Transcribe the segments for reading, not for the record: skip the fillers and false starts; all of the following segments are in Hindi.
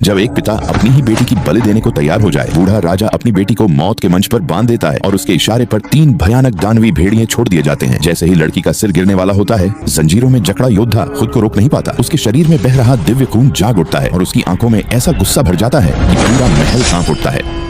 जब एक पिता अपनी ही बेटी की बलि देने को तैयार हो जाए, बूढ़ा राजा अपनी बेटी को मौत के मंच पर बांध देता है और उसके इशारे पर 3 भयानक दानवी भेड़िए छोड़ दिए जाते हैं। जैसे ही लड़की का सिर गिरने वाला होता है, जंजीरों में जकड़ा योद्धा खुद को रोक नहीं पाता। उसके शरीर में बह रहा दिव्य खून जाग उठता है और उसकी आंखों में ऐसा गुस्सा भर जाता है कि पूरा महल कांप उठता है।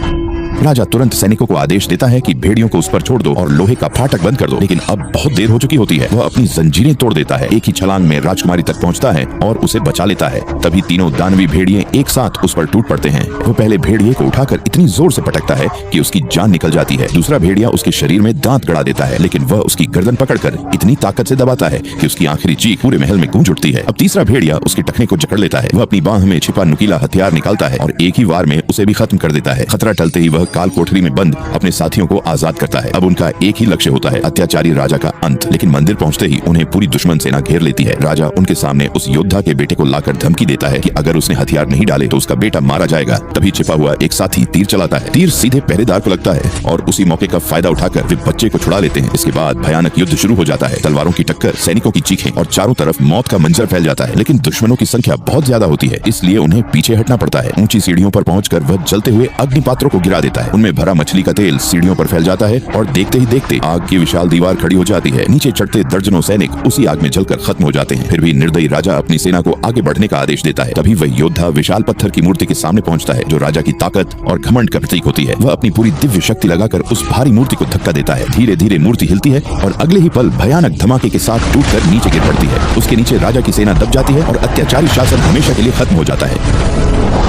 राजा तुरंत सैनिकों को आदेश देता है कि भेड़ियों को उस पर छोड़ दो और लोहे का फाटक बंद कर दो, लेकिन अब बहुत देर हो चुकी होती है। वह अपनी जंजीरें तोड़ देता है, एक ही छलांग में राजकुमारी तक पहुंचता है और उसे बचा लेता है। तभी तीनों दानवी भेड़िए एक साथ उस पर टूट पड़ते हैं। वो पहले भेड़िए को उठाकर इतनी जोर से पटकता है कि उसकी जान निकल जाती है। दूसरा भेड़िया उसके शरीर में दांत गड़ा देता है, लेकिन वह उसकी गर्दन पकड़कर इतनी ताकत से दबाता है कि उसकी आखिरी चीख पूरे महल में गूंज उठती है। अब तीसरा भेड़िया उसके टखने को जकड़ लेता है। वह अपनी बाह में छिपा नुकीला हथियार निकालता है और एक ही वार में उसे भी खत्म कर देता है। खतरा टलते ही वह काल कोठरी में बंद अपने साथियों को आजाद करता है। अब उनका एक ही लक्ष्य होता है, अत्याचारी राजा का अंत। लेकिन मंदिर पहुंचते ही उन्हें पूरी दुश्मन सेना घेर लेती है। राजा उनके सामने उस योद्धा के बेटे को लाकर धमकी देता है कि अगर उसने हथियार नहीं डाले तो उसका बेटा मारा जाएगा। तभी छिपा हुआ एक साथी तीर चलाता है। तीर सीधे पहरेदार को लगता है और उसी मौके का फायदा उठाकर वे बच्चे को छुड़ा लेते हैं। इसके बाद भयानक युद्ध शुरू हो जाता है। तलवारों की टक्कर, सैनिकों की चीखें और चारों तरफ मौत का मंजर फैल जाता है। लेकिन दुश्मनों की संख्या बहुत ज्यादा होती है, इसलिए उन्हें पीछे हटना पड़ता है। ऊंची सीढ़ियों पर पहुंचकर वह जलते हुए अग्निपात्रों को गिरा देता है। उनमें भरा मछली का तेल सीढ़ियों पर फैल जाता है और देखते ही देखते आग की विशाल दीवार खड़ी हो जाती है। नीचे चढ़ते दर्जनों सैनिक उसी आग में जलकर खत्म हो जाते हैं। फिर भी निर्दयी राजा अपनी सेना को आगे बढ़ने का आदेश देता है। तभी वह योद्धा विशाल पत्थर की मूर्ति के सामने पहुंचता है, जो राजा की ताकत और घमंड का प्रतीक होती है। वह अपनी पूरी दिव्य शक्ति लगाकर उस भारी मूर्ति को धक्का देता है। धीरे धीरे मूर्ति हिलती है और अगले ही पल भयानक धमाके के साथ टूटकर नीचे गिर पड़ती है। उसके नीचे राजा की सेना दब जाती है और अत्याचारी शासन हमेशा के लिए खत्म हो जाता है।